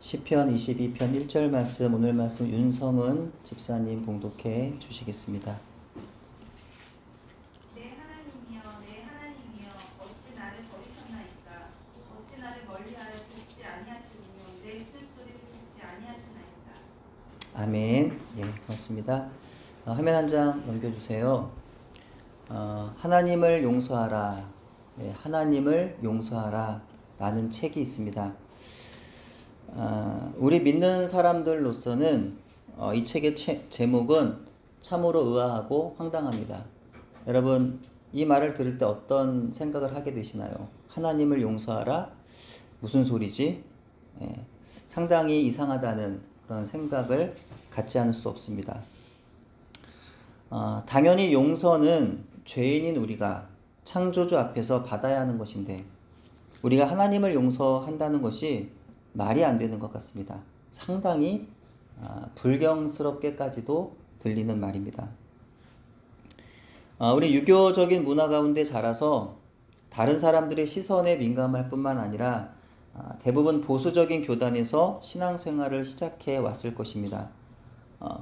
시편 22편 1절 말씀, 오늘 말씀 윤성은 집사님 봉독해 주시겠습니다. 내 하나님이여 내 하나님이여 어찌 나를 버리셨나이까. 어찌 나를 멀리하여 듣지 아니하시며 내 신음소리를 듣지 아니하시나이까. 아멘. 예, 고맙습니다. 화면 한 장 넘겨주세요. 하나님을 용서하라. 예, 하나님을 용서하라 라는 책이 있습니다. 우리 믿는 사람들로서는 이 책의 제목은 참으로 의아하고 황당합니다. 여러분, 이 말을 들을 때 어떤 생각을 하게 되시나요? 하나님을 용서하라? 무슨 소리지? 예, 상당히 이상하다는 그런 생각을 갖지 않을 수 없습니다. 당연히 용서는 죄인인 우리가 창조주 앞에서 받아야 하는 것인데, 우리가 하나님을 용서한다는 것이 말이 안 되는 것 같습니다. 상당히 불경스럽게까지도 들리는 말입니다. 우리 유교적인 문화 가운데 자라서 다른 사람들의 시선에 민감할 뿐만 아니라 대부분 보수적인 교단에서 신앙생활을 시작해 왔을 것입니다.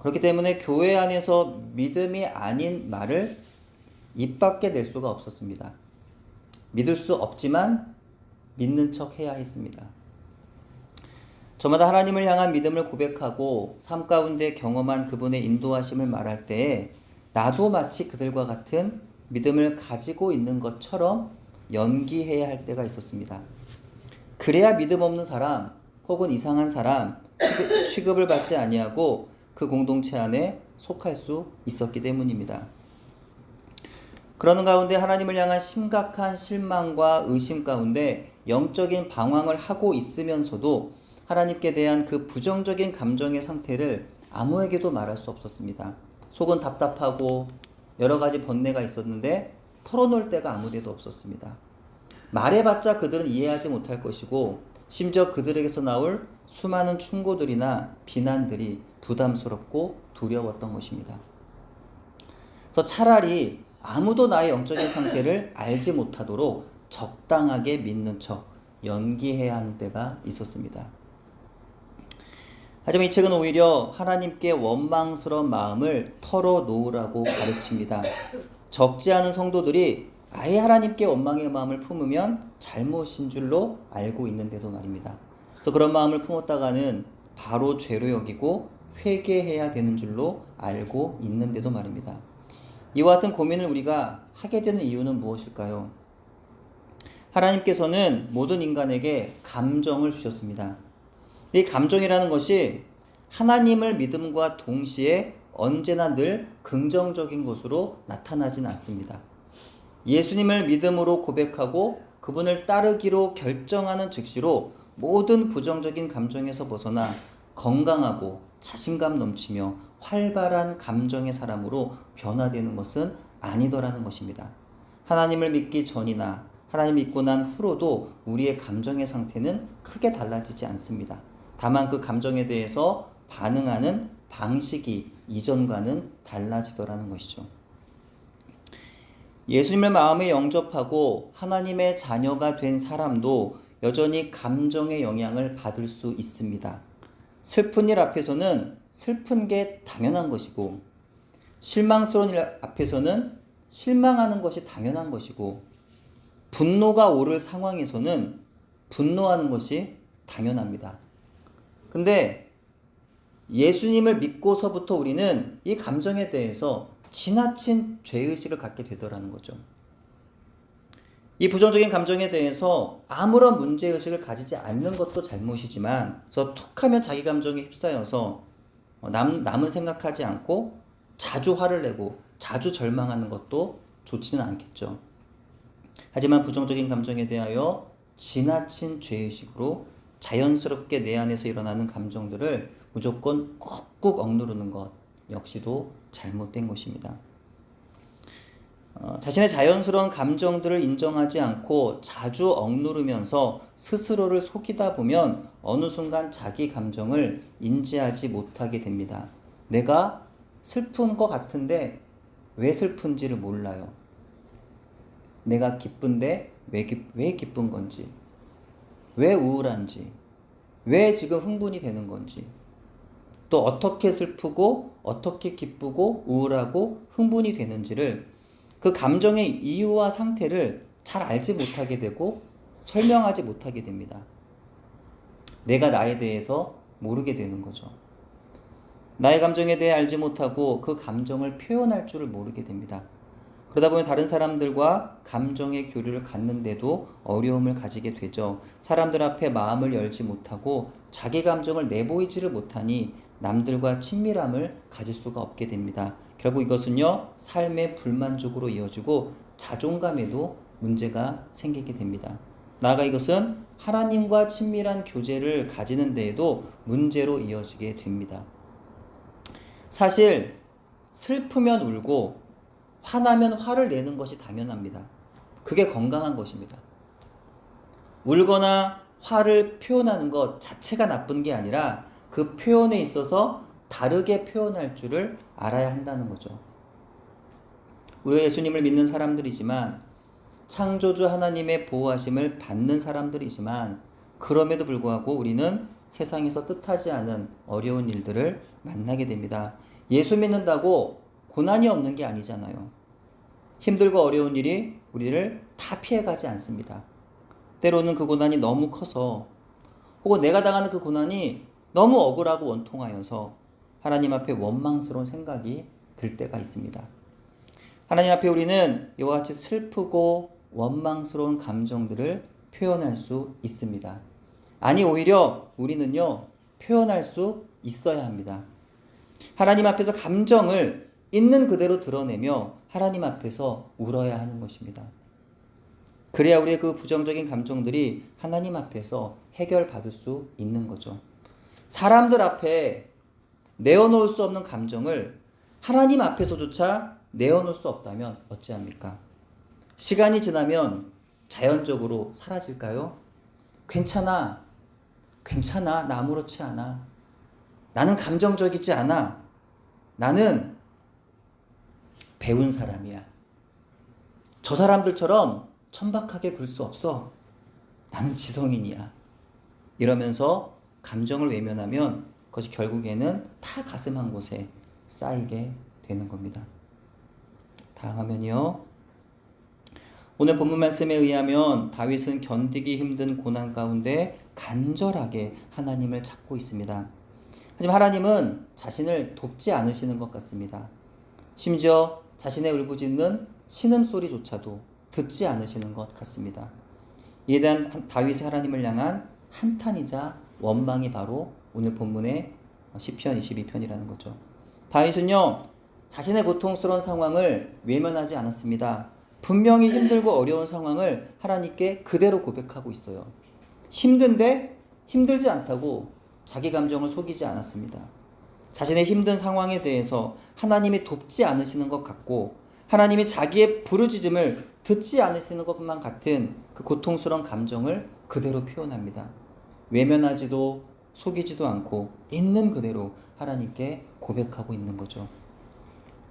그렇기 때문에 교회 안에서 믿음이 아닌 말을 입 밖에 낼 수가 없었습니다. 믿을 수 없지만 믿는 척 해야 했습니다. 저마다 하나님을 향한 믿음을 고백하고 삶 가운데 경험한 그분의 인도하심을 말할 때에 나도 마치 그들과 같은 믿음을 가지고 있는 것처럼 연기해야 할 때가 있었습니다. 그래야 믿음 없는 사람 혹은 이상한 사람 취급을 받지 아니하고 그 공동체 안에 속할 수 있었기 때문입니다. 그러는 가운데 하나님을 향한 심각한 실망과 의심 가운데 영적인 방황을 하고 있으면서도 하나님께 대한 그 부정적인 감정의 상태를 아무에게도 말할 수 없었습니다. 속은 답답하고 여러 가지 번뇌가 있었는데 털어놓을 데가 아무데도 없었습니다. 말해봤자 그들은 이해하지 못할 것이고 심지어 그들에게서 나올 수많은 충고들이나 비난들이 부담스럽고 두려웠던 것입니다. 그래서 차라리 아무도 나의 영적인 상태를 알지 못하도록 적당하게 믿는 척 연기해야 하는 때가 있었습니다. 하지만 이 책은 오히려 하나님께 원망스러운 마음을 털어놓으라고 가르칩니다. 적지 않은 성도들이 아예 하나님께 원망의 마음을 품으면 잘못인 줄로 알고 있는데도 말입니다. 그래서 그런 마음을 품었다가는 바로 죄로 여기고 회개해야 되는 줄로 알고 있는데도 말입니다. 이와 같은 고민을 우리가 하게 되는 이유는 무엇일까요? 하나님께서는 모든 인간에게 감정을 주셨습니다. 이 감정이라는 것이 하나님을 믿음과 동시에 언제나 늘 긍정적인 것으로 나타나진 않습니다. 예수님을 믿음으로 고백하고 그분을 따르기로 결정하는 즉시로 모든 부정적인 감정에서 벗어나 건강하고 자신감 넘치며 활발한 감정의 사람으로 변화되는 것은 아니더라는 것입니다. 하나님을 믿기 전이나 하나님 믿고 난 후로도 우리의 감정의 상태는 크게 달라지지 않습니다. 다만 그 감정에 대해서 반응하는 방식이 이전과는 달라지더라는 것이죠. 예수님을 마음에 영접하고 하나님의 자녀가 된 사람도 여전히 감정의 영향을 받을 수 있습니다. 슬픈 일 앞에서는 슬픈 게 당연한 것이고, 실망스러운 일 앞에서는 실망하는 것이 당연한 것이고, 분노가 오를 상황에서는 분노하는 것이 당연합니다. 근데 예수님을 믿고서부터 우리는 이 감정에 대해서 지나친 죄의식을 갖게 되더라는 거죠. 이 부정적인 감정에 대해서 아무런 문제의식을 가지지 않는 것도 잘못이지만, 그래서 툭하면 자기 감정에 휩싸여서 남은 생각하지 않고 자주 화를 내고 자주 절망하는 것도 좋지는 않겠죠. 하지만 부정적인 감정에 대하여 지나친 죄의식으로 자연스럽게 내 안에서 일어나는 감정들을 무조건 꾹꾹 억누르는 것 역시도 잘못된 것입니다. 자신의 자연스러운 감정들을 인정하지 않고 자주 억누르면서 스스로를 속이다 보면 어느 순간 자기 감정을 인지하지 못하게 됩니다. 내가 슬픈 것 같은데 왜 슬픈지를 몰라요. 내가 기쁜데 왜 기쁜 건지, 왜 우울한지, 왜 지금 흥분이 되는 건지, 또 어떻게 슬프고 어떻게 기쁘고 우울하고 흥분이 되는지를, 그 감정의 이유와 상태를 잘 알지 못하게 되고 설명하지 못하게 됩니다. 내가 나에 대해서 모르게 되는 거죠. 나의 감정에 대해 알지 못하고 그 감정을 표현할 줄을 모르게 됩니다. 그러다 보면 다른 사람들과 감정의 교류를 갖는데도 어려움을 가지게 되죠. 사람들 앞에 마음을 열지 못하고 자기 감정을 내보이지를 못하니 남들과 친밀함을 가질 수가 없게 됩니다. 결국 이것은요, 삶의 불만족으로 이어지고 자존감에도 문제가 생기게 됩니다. 나아가 이것은 하나님과 친밀한 교제를 가지는 데에도 문제로 이어지게 됩니다. 사실 슬프면 울고 화나면 화를 내는 것이 당연합니다. 그게 건강한 것입니다. 울거나 화를 표현하는 것 자체가 나쁜 게 아니라 그 표현에 있어서 다르게 표현할 줄을 알아야 한다는 거죠. 우리가 예수님을 믿는 사람들이지만, 창조주 하나님의 보호하심을 받는 사람들이지만, 그럼에도 불구하고 우리는 세상에서 뜻하지 않은 어려운 일들을 만나게 됩니다. 예수 믿는다고 고난이 없는 게 아니잖아요. 힘들고 어려운 일이 우리를 다 피해가지 않습니다. 때로는 그 고난이 너무 커서, 혹은 내가 당하는 그 고난이 너무 억울하고 원통하여서 하나님 앞에 원망스러운 생각이 들 때가 있습니다. 하나님 앞에 우리는 이와 같이 슬프고 원망스러운 감정들을 표현할 수 있습니다. 아니, 오히려 우리는요, 표현할 수 있어야 합니다. 하나님 앞에서 감정을 있는 그대로 드러내며 하나님 앞에서 울어야 하는 것입니다. 그래야 우리의 그 부정적인 감정들이 하나님 앞에서 해결받을 수 있는 거죠. 사람들 앞에 내어놓을 수 없는 감정을 하나님 앞에서조차 내어놓을 수 없다면 어찌합니까? 시간이 지나면 자연적으로 사라질까요? 괜찮아, 괜찮아, 나 아무렇지 않아. 나는 감정적이지 않아. 나는 배운 사람이야. 저 사람들처럼 천박하게 굴 수 없어. 나는 지성인이야. 이러면서 감정을 외면하면 그것이 결국에는 다 가슴 한 곳에 쌓이게 되는 겁니다. 다음 화면이요. 오늘 본문 말씀에 의하면 다윗은 견디기 힘든 고난 가운데 간절하게 하나님을 찾고 있습니다. 하지만 하나님은 자신을 돕지 않으시는 것 같습니다. 심지어 자신의 울부짖는 신음소리조차도 듣지 않으시는 것 같습니다. 이에 대한 다윗의 하나님을 향한 한탄이자 원망이 바로 오늘 본문의 시편 22편이라는 거죠. 다윗은요, 자신의 고통스러운 상황을 외면하지 않았습니다. 분명히 힘들고 어려운 상황을 하나님께 그대로 고백하고 있어요. 힘든데 힘들지 않다고 자기 감정을 속이지 않았습니다. 자신의 힘든 상황에 대해서 하나님이 돕지 않으시는 것 같고, 하나님이 자기의 부르짖음을 듣지 않으시는 것만 같은 그 고통스러운 감정을 그대로 표현합니다. 외면하지도 속이지도 않고 있는 그대로 하나님께 고백하고 있는 거죠.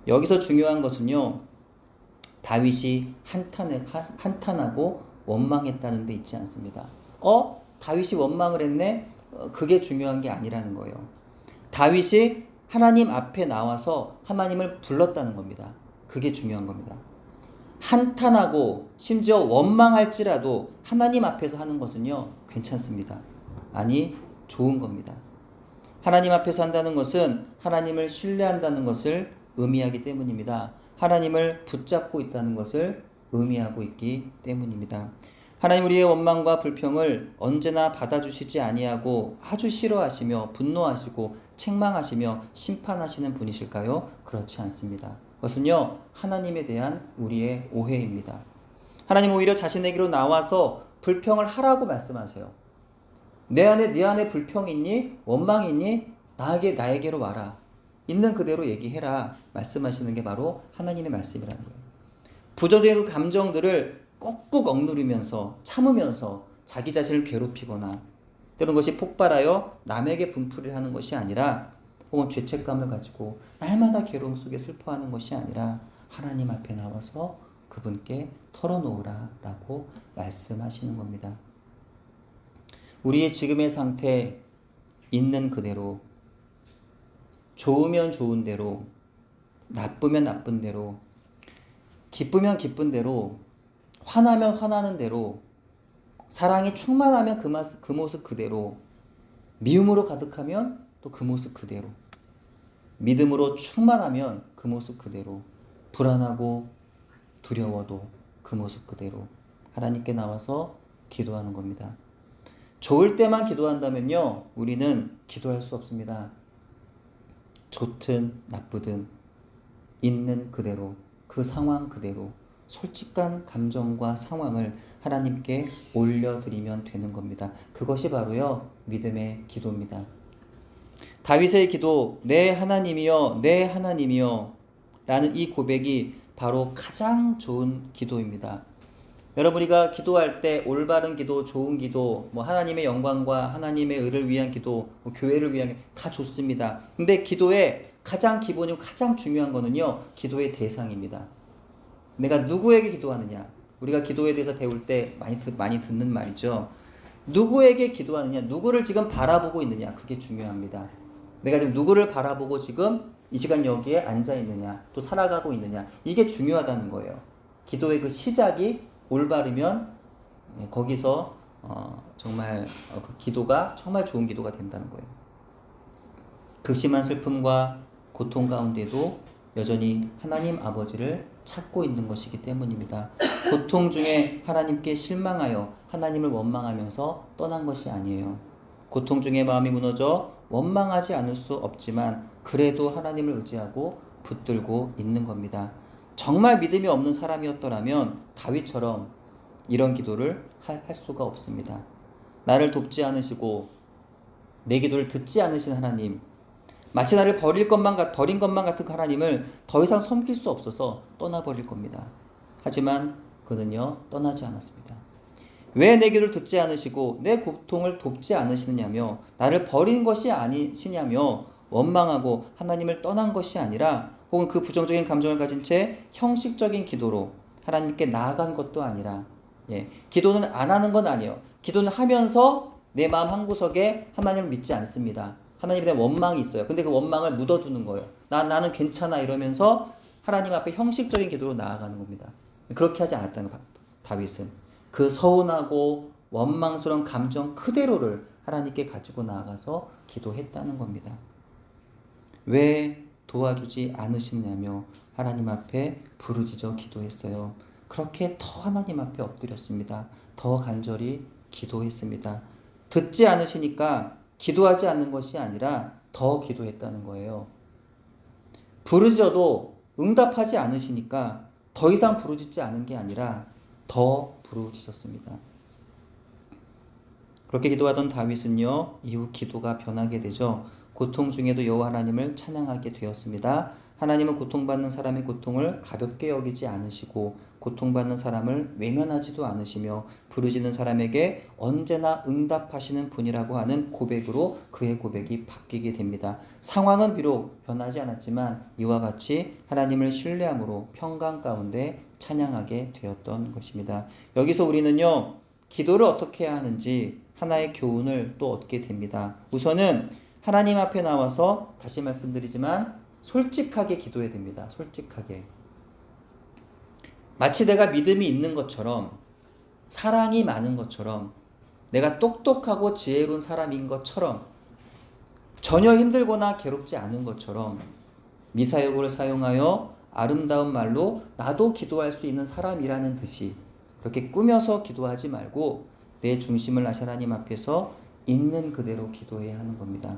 여기서 중요한 것은요, 다윗이 한탄하고 원망했다는 데 있지 않습니다. 다윗이 원망을 했네? 그게 중요한 게 아니라는 거예요. 다윗이 하나님 앞에 나와서 하나님을 불렀다는 겁니다. 그게 중요한 겁니다. 한탄하고 심지어 원망할지라도 하나님 앞에서 하는 것은요, 괜찮습니다. 아니, 좋은 겁니다. 하나님 앞에서 한다는 것은 하나님을 신뢰한다는 것을 의미하기 때문입니다. 하나님을 붙잡고 있다는 것을 의미하고 있기 때문입니다. 하나님, 우리의 원망과 불평을 언제나 받아주시지 아니하고 아주 싫어하시며 분노하시고 책망하시며 심판하시는 분이실까요? 그렇지 않습니다. 그것은요, 하나님에 대한 우리의 오해입니다. 하나님 오히려 자신에게로 나와서 불평을 하라고 말씀하세요. 네 안에 불평이 있니? 원망이 있니? 나에게로 와라. 있는 그대로 얘기해라. 말씀하시는 게 바로 하나님의 말씀이라는 거예요. 부정적인 감정들을 꾹꾹 억누르면서 참으면서 자기 자신을 괴롭히거나, 때로는 것이 폭발하여 남에게 분풀이를 하는 것이 아니라, 혹은 죄책감을 가지고 날마다 괴로움 속에 슬퍼하는 것이 아니라 하나님 앞에 나와서 그분께 털어놓으라 라고 말씀하시는 겁니다. 우리의 지금의 상태 있는 그대로, 좋으면 좋은 대로, 나쁘면 나쁜 대로, 기쁘면 기쁜 대로, 화나면 화나는 대로, 사랑이 충만하면 그 모습 그대로, 미움으로 가득하면 또 그 모습 그대로, 믿음으로 충만하면 그 모습 그대로, 불안하고 두려워도 그 모습 그대로 하나님께 나와서 기도하는 겁니다. 좋을 때만 기도한다면요, 우리는 기도할 수 없습니다. 좋든 나쁘든 있는 그대로, 그 상황 그대로 솔직한 감정과 상황을 하나님께 올려드리면 되는 겁니다. 그것이 바로요, 믿음의 기도입니다. 다윗의 기도, 내 하나님이여, 내 하나님이여 라는 이 고백이 바로 가장 좋은 기도입니다. 여러분, 우리가 기도할 때 올바른 기도, 좋은 기도, 하나님의 영광과 하나님의 의를 위한 기도, 교회를 위한 기도 다 좋습니다. 근데 기도의 가장 기본이고 가장 중요한 거는요, 기도의 대상입니다. 내가 누구에게 기도하느냐. 우리가 기도에 대해서 배울 때 많이 듣는 말이죠. 누구에게 기도하느냐, 누구를 지금 바라보고 있느냐, 그게 중요합니다. 내가 지금 누구를 바라보고 지금 이 시간 여기에 앉아 있느냐, 또 살아가고 있느냐, 이게 중요하다는 거예요. 기도의 그 시작이 올바르면 거기서 정말 그 기도가 정말 좋은 기도가 된다는 거예요. 극심한 슬픔과 고통 가운데도 여전히 하나님 아버지를 찾고 있는 것이기 때문입니다. 고통 중에 하나님께 실망하여 하나님을 원망하면서 떠난 것이 아니에요. 고통 중에 마음이 무너져 원망하지 않을 수 없지만 그래도 하나님을 의지하고 붙들고 있는 겁니다. 정말 믿음이 없는 사람이었더라면 다윗처럼 이런 기도를 할 수가 없습니다. 나를 돕지 않으시고 내 기도를 듣지 않으신 하나님, 마치 나를 버린 것만 같은 그 하나님을 더 이상 섬길 수 없어서 떠나버릴 겁니다. 하지만 그는요, 떠나지 않았습니다. 왜 내 기도를 듣지 않으시고 내 고통을 돕지 않으시느냐며, 나를 버린 것이 아니시냐며 원망하고 하나님을 떠난 것이 아니라, 혹은 그 부정적인 감정을 가진 채 형식적인 기도로 하나님께 나아간 것도 아니라, 기도는 안 하는 건 아니에요. 기도는 하면서 내 마음 한구석에 하나님을 믿지 않습니다. 하나님에 대한 원망이 있어요. 근데 그 원망을 묻어두는 거예요. 나는 괜찮아 이러면서 하나님 앞에 형식적인 기도로 나아가는 겁니다. 그렇게 하지 않았다는 거예요. 다윗은 그 서운하고 원망스러운 감정 그대로를 하나님께 가지고 나아가서 기도했다는 겁니다. 왜 도와주지 않으시느냐며 하나님 앞에 부르짖어 기도했어요. 그렇게 더 하나님 앞에 엎드렸습니다. 더 간절히 기도했습니다. 듣지 않으시니까 기도하지 않는 것이 아니라 더 기도했다는 거예요. 부르짖어도 응답하지 않으시니까 더 이상 부르짖지 않은 게 아니라 더 부르짖었습니다. 그렇게 기도하던 다윗은요, 이후 기도가 변하게 되죠. 고통 중에도 여호와 하나님을 찬양하게 되었습니다. 하나님은 고통받는 사람의 고통을 가볍게 여기지 않으시고 고통받는 사람을 외면하지도 않으시며 부르짖는 사람에게 언제나 응답하시는 분이라고 하는 고백으로 그의 고백이 바뀌게 됩니다. 상황은 비록 변하지 않았지만 이와 같이 하나님을 신뢰함으로 평강 가운데 찬양하게 되었던 것입니다. 여기서 우리는요, 기도를 어떻게 해야 하는지 하나의 교훈을 또 얻게 됩니다. 우선은 하나님 앞에 나와서 다시 말씀드리지만 솔직하게 기도해야 됩니다. 솔직하게. 마치 내가 믿음이 있는 것처럼, 사랑이 많은 것처럼, 내가 똑똑하고 지혜로운 사람인 것처럼, 전혀 힘들거나 괴롭지 않은 것처럼 미사여구를 사용하여 아름다운 말로 나도 기도할 수 있는 사람이라는 듯이 그렇게 꾸며서 기도하지 말고 내 중심을 아신 하나님 앞에서 있는 그대로 기도해야 하는 겁니다.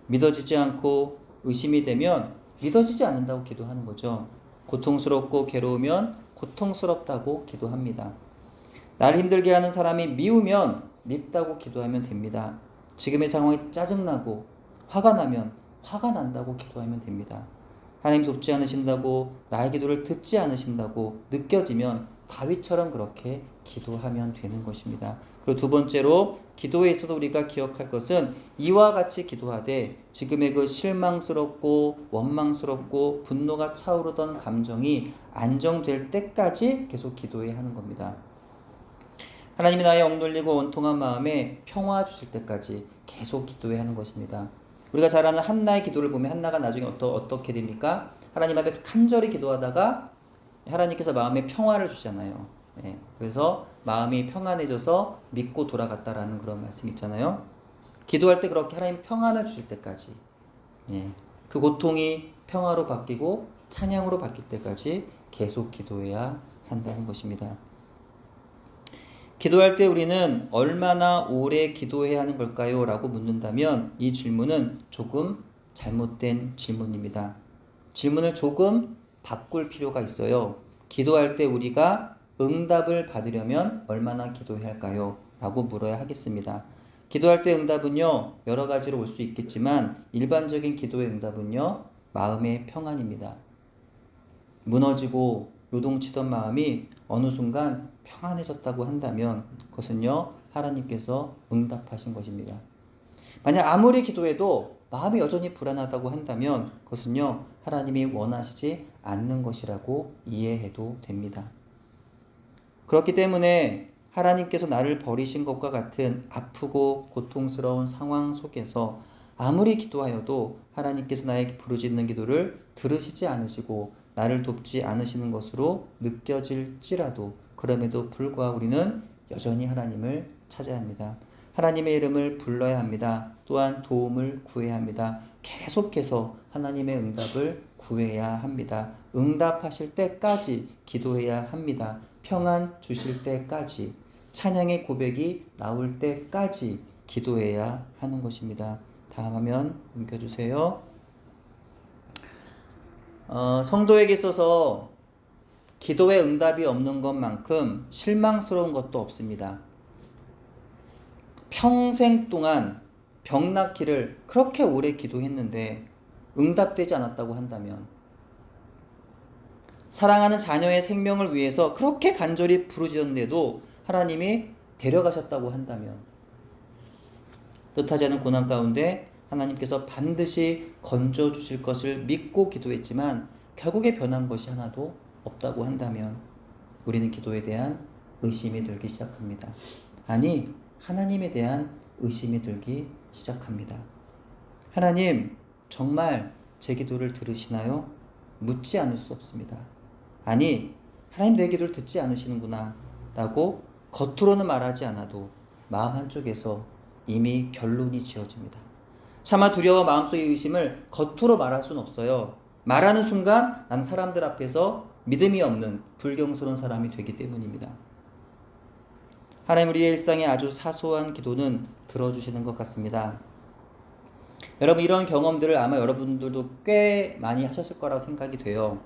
믿어지지 않고 의심이 되면 믿어지지 않는다고 기도하는 거죠. 고통스럽고 괴로우면 고통스럽다고 기도합니다. 나를 힘들게 하는 사람이 미우면 밉다고 기도하면 됩니다. 지금의 상황이 짜증나고 화가 나면 화가 난다고 기도하면 됩니다. 하나님 돕지 않으신다고, 나의 기도를 듣지 않으신다고 느껴지면 다윗처럼 그렇게 기도하면 되는 것입니다. 그리고 두 번째로 기도에 있어서 우리가 기억할 것은 이와 같이 기도하되 지금의 그 실망스럽고 원망스럽고 분노가 차오르던 감정이 안정될 때까지 계속 기도해야 하는 겁니다. 하나님이 나의 억눌리고 원통한 마음에 평화 주실 때까지 계속 기도해야 하는 것입니다. 우리가 잘 아는 한나의 기도를 보면 한나가 나중에 어떻게 됩니까? 하나님 앞에 간절히 기도하다가 하나님께서 마음에 평화를 주잖아요. 예, 그래서 마음이 평안해져서 믿고 돌아갔다라는 그런 말씀 있잖아요. 기도할 때 그렇게 하나님 평안을 주실 때까지, 예, 그 고통이 평화로 바뀌고 찬양으로 바뀔 때까지 계속 기도해야 한다는 것입니다. 기도할 때 우리는 얼마나 오래 기도해야 하는 걸까요? 라고 묻는다면 이 질문은 조금 잘못된 질문입니다. 질문을 조금 바꿀 필요가 있어요. 기도할 때 우리가 응답을 받으려면 얼마나 기도해야 할까요? 라고 물어야 하겠습니다. 기도할 때 응답은요, 여러 가지로 올 수 있겠지만 일반적인 기도의 응답은요, 마음의 평안입니다. 무너지고 요동치던 마음이 어느 순간 평안해졌다고 한다면 그것은요, 하나님께서 응답하신 것입니다. 만약 아무리 기도해도 마음이 여전히 불안하다고 한다면 그것은요, 하나님이 원하시지 않는 것이라고 이해해도 됩니다. 그렇기 때문에 하나님께서 나를 버리신 것과 같은 아프고 고통스러운 상황 속에서 아무리 기도하여도 하나님께서 나에게 부르짖는 기도를 들으시지 않으시고 나를 돕지 않으시는 것으로 느껴질지라도 그럼에도 불구하고 우리는 여전히 하나님을 찾아야 합니다. 하나님의 이름을 불러야 합니다. 또한 도움을 구해야 합니다. 계속해서 하나님의 응답을 구해야 합니다. 응답하실 때까지 기도해야 합니다. 평안 주실 때까지, 찬양의 고백이 나올 때까지 기도해야 하는 것입니다. 다음 화면 넘겨주세요. 성도에게 있어서 기도의 응답이 없는 것만큼 실망스러운 것도 없습니다. 평생 동안 병 낫기를 그렇게 오래 기도했는데 응답되지 않았다고 한다면, 사랑하는 자녀의 생명을 위해서 그렇게 간절히 부르짖었는데도 하나님이 데려가셨다고 한다면, 뜻하지 않은 고난 가운데 하나님께서 반드시 건져주실 것을 믿고 기도했지만 결국에 변한 것이 하나도 없다고 한다면 우리는 기도에 대한 의심이 들기 시작합니다. 아니, 하나님에 대한 의심이 들기 시작합니다. 하나님, 정말 제 기도를 들으시나요? 묻지 않을 수 없습니다. 아니, 하나님 내 기도를 듣지 않으시는구나 라고 겉으로는 말하지 않아도 마음 한쪽에서 이미 결론이 지어집니다. 차마 두려워 마음속의 의심을 겉으로 말할 수는 없어요. 말하는 순간 난 사람들 앞에서 믿음이 없는 불경스러운 사람이 되기 때문입니다. 하나님, 우리의 일상의 아주 사소한 기도는 들어주시는 것 같습니다. 여러분, 이런 경험들을 아마 여러분들도 꽤 많이 하셨을 거라고 생각이 돼요.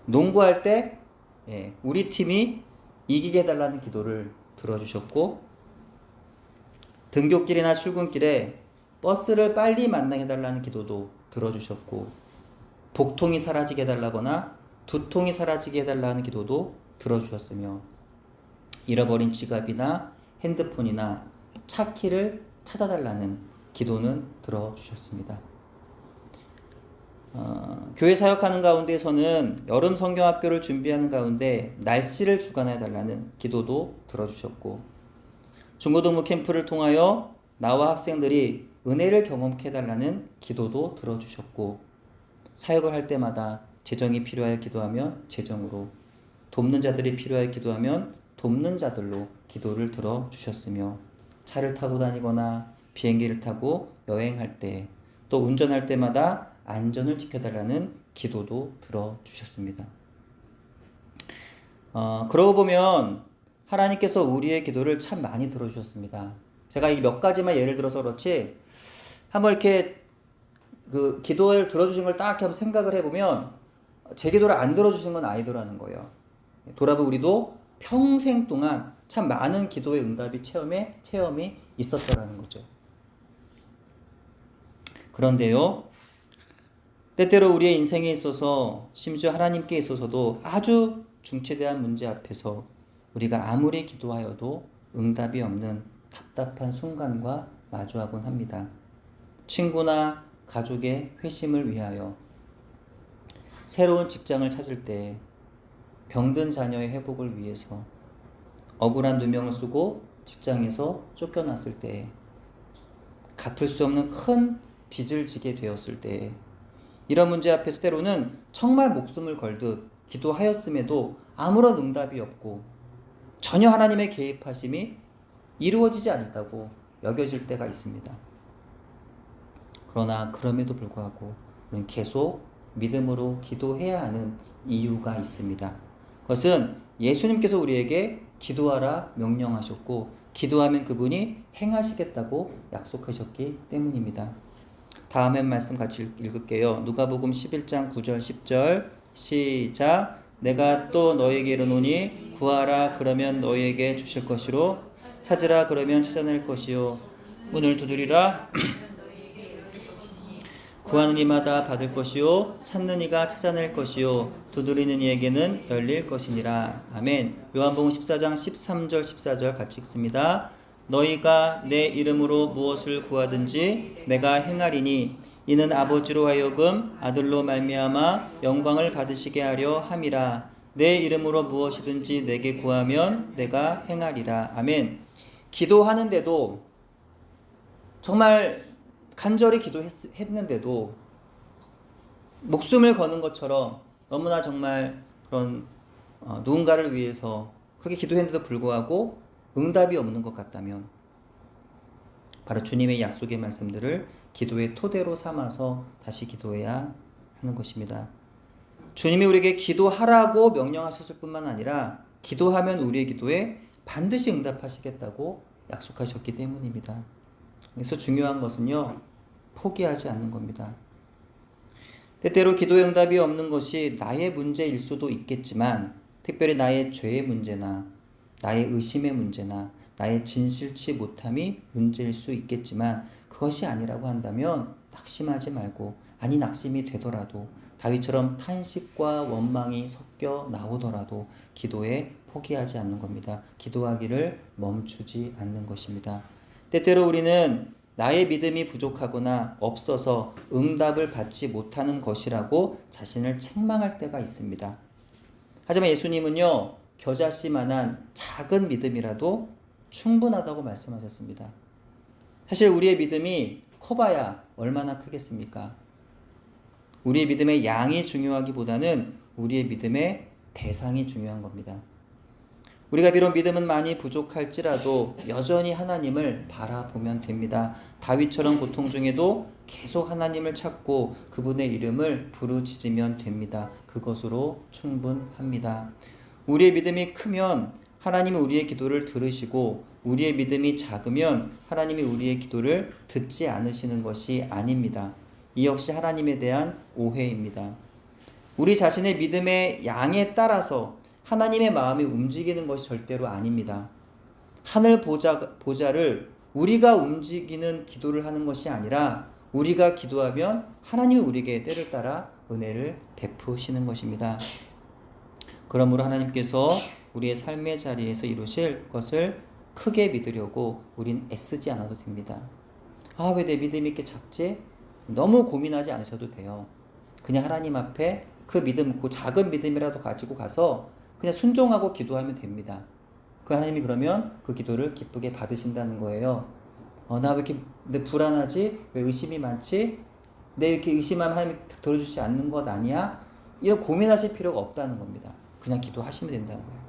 농구할 때 우리 팀이 이기게 해달라는 기도를 들어주셨고, 등굣길이나 출근길에 버스를 빨리 만나게 해달라는 기도도 들어주셨고, 복통이 사라지게 해달라거나 두통이 사라지게 해달라는 기도도 들어주셨으며, 잃어버린 지갑이나 핸드폰이나 차 키를 찾아달라는 기도는 들어주셨습니다. 교회 사역하는 가운데서는 여름 성경학교를 준비하는 가운데 날씨를 주관해 달라는 기도도 들어주셨고, 중고등부 캠프를 통하여 나와 학생들이 은혜를 경험케 해달라는 기도도 들어주셨고, 사역을 할 때마다 재정이 필요하여 기도하면 재정으로, 돕는 자들이 필요하여 기도하면 돕는 자들로 기도를 들어주셨으며, 차를 타고 다니거나 비행기를 타고 여행할 때, 또 운전할 때마다 안전을 지켜달라는 기도도 들어주셨습니다. 그러고 보면 하나님께서 우리의 기도를 참 많이 들어주셨습니다. 제가 이 몇 가지만 예를 들어서 그렇지, 한번 이렇게 그 기도를 들어주신 걸 딱 한번 생각을 해보면 제 기도를 안 들어주신 건 아니더라는 거예요. 돌아보면 우리도 평생 동안 참 많은 기도의 응답이 체험이 있었더라는 거죠. 그런데요, 때때로 우리의 인생에 있어서, 심지어 하나님께 있어서도 아주 중체대한 문제 앞에서 우리가 아무리 기도하여도 응답이 없는 답답한 순간과 마주하곤 합니다. 친구나 가족의 회심을 위하여, 새로운 직장을 찾을 때, 병든 자녀의 회복을 위해서, 억울한 누명을 쓰고 직장에서 쫓겨났을 때에, 갚을 수 없는 큰 빚을 지게 되었을 때에, 이런 문제 앞에서 때로는 정말 목숨을 걸듯 기도하였음에도 아무런 응답이 없고 전혀 하나님의 개입하심이 이루어지지 않는다고 여겨질 때가 있습니다. 그러나 그럼에도 불구하고 우리는 계속 믿음으로 기도해야 하는 이유가 있습니다. 그것은 예수님께서 우리에게 기도하라 명령하셨고 기도하면 그분이 행하시겠다고 약속하셨기 때문입니다. 다음에 말씀 같이 읽을게요. 누가복음 11장 9절 10절 시작. 내가 또 너에게 이르노니 구하라 그러면 너에게 주실 것이요 찾으라 그러면 찾아낼 것이요 문을 두드리라 구하는 이마다 받을 것이요 찾는 이가 찾아낼 것이요 두드리는 이에게는 열릴 것이니라. 아멘. 요한복음 14장 13절 14절 같이 읽습니다. 너희가 내 이름으로 무엇을 구하든지 내가 행하리니 이는 아버지로 하여금 아들로 말미암아 영광을 받으시게 하려 함이라. 내 이름으로 무엇이든지 내게 구하면 내가 행하리라. 아멘. 기도하는데도 정말 간절히 기도했는데도 목숨을 거는 것처럼 너무나 정말 그런 누군가를 위해서 그렇게 기도했는데도 불구하고 응답이 없는 것 같다면 바로 주님의 약속의 말씀들을 기도의 토대로 삼아서 다시 기도해야 하는 것입니다. 주님이 우리에게 기도하라고 명령하셨을 뿐만 아니라 기도하면 우리의 기도에 반드시 응답하시겠다고 약속하셨기 때문입니다. 그래서 중요한 것은요, 포기하지 않는 겁니다. 때때로 기도의 응답이 없는 것이 나의 문제일 수도 있겠지만 특별히 나의 죄의 문제나 나의 의심의 문제나 나의 진실치 못함이 문제일 수 있겠지만 그것이 아니라고 한다면 낙심하지 말고, 아니 낙심이 되더라도 다윗처럼 탄식과 원망이 섞여 나오더라도 기도에 포기하지 않는 겁니다. 기도하기를 멈추지 않는 것입니다. 때때로 우리는 나의 믿음이 부족하거나 없어서 응답을 받지 못하는 것이라고 자신을 책망할 때가 있습니다. 하지만 예수님은요, 겨자씨만한 작은 믿음이라도 충분하다고 말씀하셨습니다. 사실 우리의 믿음이 커봐야 얼마나 크겠습니까? 우리의 믿음의 양이 중요하기보다는 우리의 믿음의 대상이 중요한 겁니다. 우리가 비록 믿음은 많이 부족할지라도 여전히 하나님을 바라보면 됩니다. 다윗처럼 고통 중에도 계속 하나님을 찾고 그분의 이름을 부르짖으면 됩니다. 그것으로 충분합니다. 우리의 믿음이 크면 하나님은 우리의 기도를 들으시고 우리의 믿음이 작으면 하나님이 우리의 기도를 듣지 않으시는 것이 아닙니다. 이 역시 하나님에 대한 오해입니다. 우리 자신의 믿음의 양에 따라서 하나님의 마음이 움직이는 것이 절대로 아닙니다. 하늘 보좌를 우리가 움직이는 기도를 하는 것이 아니라 우리가 기도하면 하나님이 우리에게 때를 따라 은혜를 베푸시는 것입니다. 그러므로 하나님께서 우리의 삶의 자리에서 이루실 것을 크게 믿으려고 우린 애쓰지 않아도 됩니다. 아, 왜 내 믿음이 이렇게 작지? 너무 고민하지 않으셔도 돼요. 그냥 하나님 앞에 그 믿음, 그 작은 믿음이라도 가지고 가서 그냥 순종하고 기도하면 됩니다. 그 하나님이 그러면 그 기도를 기쁘게 받으신다는 거예요. 나 왜 이렇게 불안하지? 왜 의심이 많지? 내 이렇게 의심하면 하나님이 들어주지 않는 것 아니야? 이런 고민하실 필요가 없다는 겁니다. 그냥 기도하시면 된다는 거예요.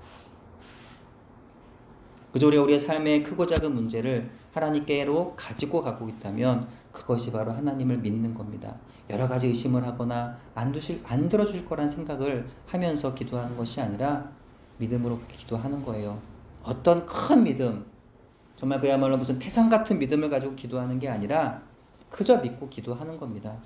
그저 우리의 삶의 크고 작은 문제를 하나님께로 가지고 가고 있다면 그것이 바로 하나님을 믿는 겁니다. 여러 가지 의심을 하거나 안 들어줄 거란 생각을 하면서 기도하는 것이 아니라 믿음으로 그렇게 기도하는 거예요. 어떤 큰 믿음, 정말 그야말로 무슨 태산 같은 믿음을 가지고 기도하는 게 아니라 그저 믿고 기도하는 겁니다.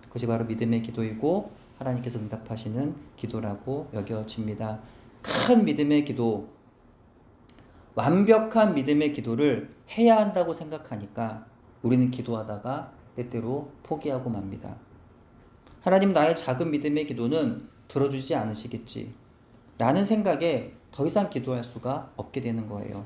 그것이 바로 믿음의 기도이고 하나님께서 응답하시는 기도라고 여겨집니다. 큰 믿음의 기도, 완벽한 믿음의 기도를 해야 한다고 생각하니까 우리는 기도하다가 때때로 포기하고 맙니다. 하나님, 나의 작은 믿음의 기도는 들어주지 않으시겠지 라는 생각에 더 이상 기도할 수가 없게 되는 거예요.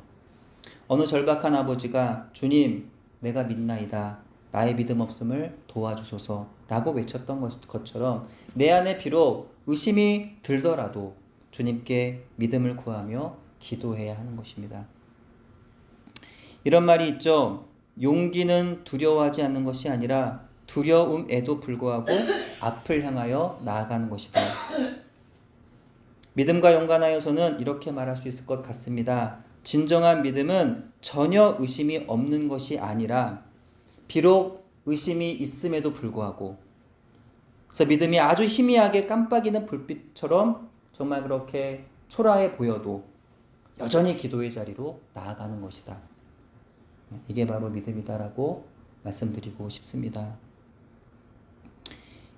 어느 절박한 아버지가 주님, 내가 믿나이다. 나의 믿음 없음을 도와주소서 라고 외쳤던 것처럼 내 안에 비록 의심이 들더라도 주님께 믿음을 구하며 기도해야 하는 것입니다. 이런 말이 있죠. 용기는 두려워하지 않는 것이 아니라 두려움에도 불구하고 앞을 향하여 나아가는 것이다. 믿음과 연관하여서는 이렇게 말할 수 있을 것 같습니다. 진정한 믿음은 전혀 의심이 없는 것이 아니라 비록 의심이 있음에도 불구하고, 그래서 믿음이 아주 희미하게 깜빡이는 불빛처럼 정말 그렇게 초라해 보여도 여전히 기도의 자리로 나아가는 것이다. 이게 바로 믿음이다라고 말씀드리고 싶습니다.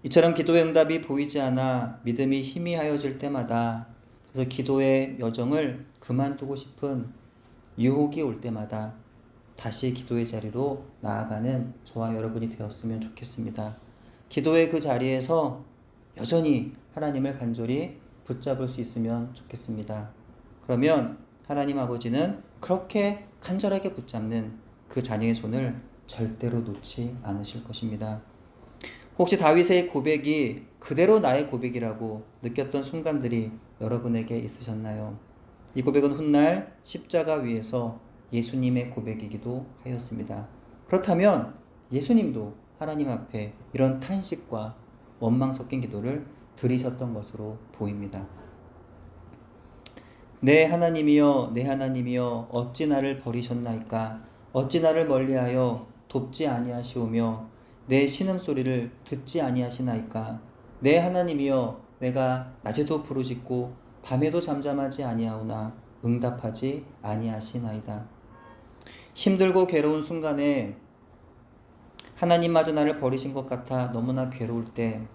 이처럼 기도의 응답이 보이지 않아 믿음이 희미하여질 때마다, 그래서 기도의 여정을 그만두고 싶은 유혹이 올 때마다 다시 기도의 자리로 나아가는 저와 여러분이 되었으면 좋겠습니다. 기도의 그 자리에서 여전히 하나님을 간절히 붙잡을 수 있으면 좋겠습니다. 그러면 하나님 아버지는 그렇게 간절하게 붙잡는 그 자녀의 손을 절대로 놓지 않으실 것입니다. 혹시 다윗의 고백이 그대로 나의 고백이라고 느꼈던 순간들이 여러분에게 있으셨나요? 이 고백은 훗날 십자가 위에서 예수님의 고백이기도 하였습니다. 그렇다면 예수님도 하나님 앞에 이런 탄식과 원망 섞인 기도를 드리셨던 것으로 보입니다. 내 하나님이여, 내 하나님이여, 어찌 나를 버리셨나이까? 어찌 나를 멀리하여 돕지 아니하시오며 내 신음소리를 듣지 아니하시나이까? 내 하나님이여, 내가 낮에도 부르짖고 밤에도 잠잠하지 아니하오나 응답하지 아니하시나이다. 힘들고 괴로운 순간에 하나님마저 나를 버리신 것 같아 너무나 괴로울 때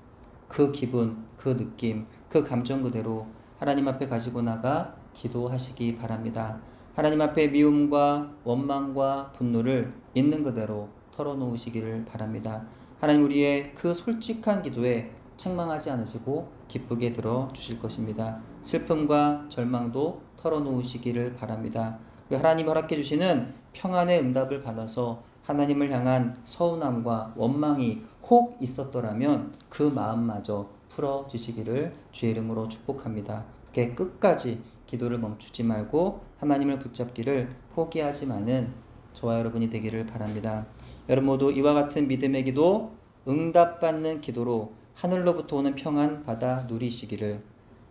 그 기분, 그 느낌, 그 감정 그대로 하나님 앞에 가지고 나가 기도하시기 바랍니다. 하나님 앞에 미움과 원망과 분노를 있는 그대로 털어놓으시기를 바랍니다. 하나님 우리의 그 솔직한 기도에 책망하지 않으시고 기쁘게 들어주실 것입니다. 슬픔과 절망도 털어놓으시기를 바랍니다. 하나님 허락해 주시는 평안의 응답을 받아서 하나님을 향한 서운함과 원망이 혹 있었더라면 그 마음마저 풀어지시기를 주의 이름으로 축복합니다. 이렇게 끝까지 기도를 멈추지 말고 하나님을 붙잡기를 포기하지만은 저와 여러분이 되기를 바랍니다. 여러분 모두 이와 같은 믿음의 기도, 응답받는 기도로 하늘로부터 오는 평안 받아 누리시기를,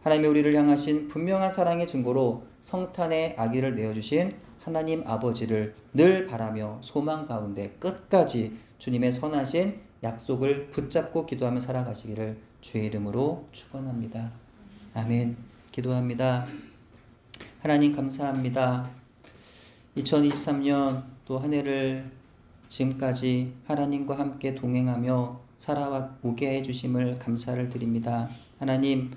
하나님의 우리를 향하신 분명한 사랑의 증거로 성탄의 아기를 내어주신 하나님 아버지를 늘 바라며 소망 가운데 끝까지 주님의 선하신 약속을 붙잡고 기도하며 살아가시기를 주의 이름으로 축원합니다. 아멘. 기도합니다. 하나님 감사합니다. 2023년 또 한 해를 지금까지 하나님과 함께 동행하며 살아오게 해주심을 감사를 드립니다. 하나님,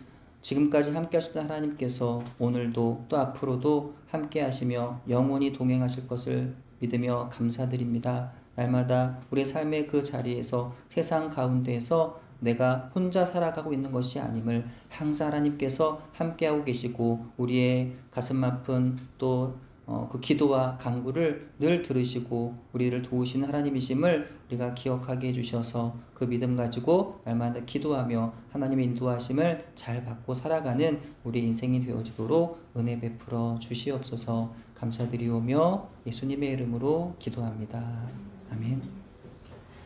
지금까지 함께 하셨던 하나님께서 오늘도 또 앞으로도 함께 하시며 영원히 동행하실 것을 믿으며 감사드립니다. 날마다 우리의 삶의 그 자리에서 세상 가운데에서 내가 혼자 살아가고 있는 것이 아님을 항상 하나님께서 함께하고 계시고 우리의 가슴 아픈 또 그 기도와 간구를 늘 들으시고 우리를 도우시는 하나님이심을 우리가 기억하게 해주셔서 그 믿음 가지고 날마다 기도하며 하나님의 인도하심을 잘 받고 살아가는 우리 인생이 되어지도록 은혜 베풀어 주시옵소서. 감사드리오며 예수님의 이름으로 기도합니다. 아멘.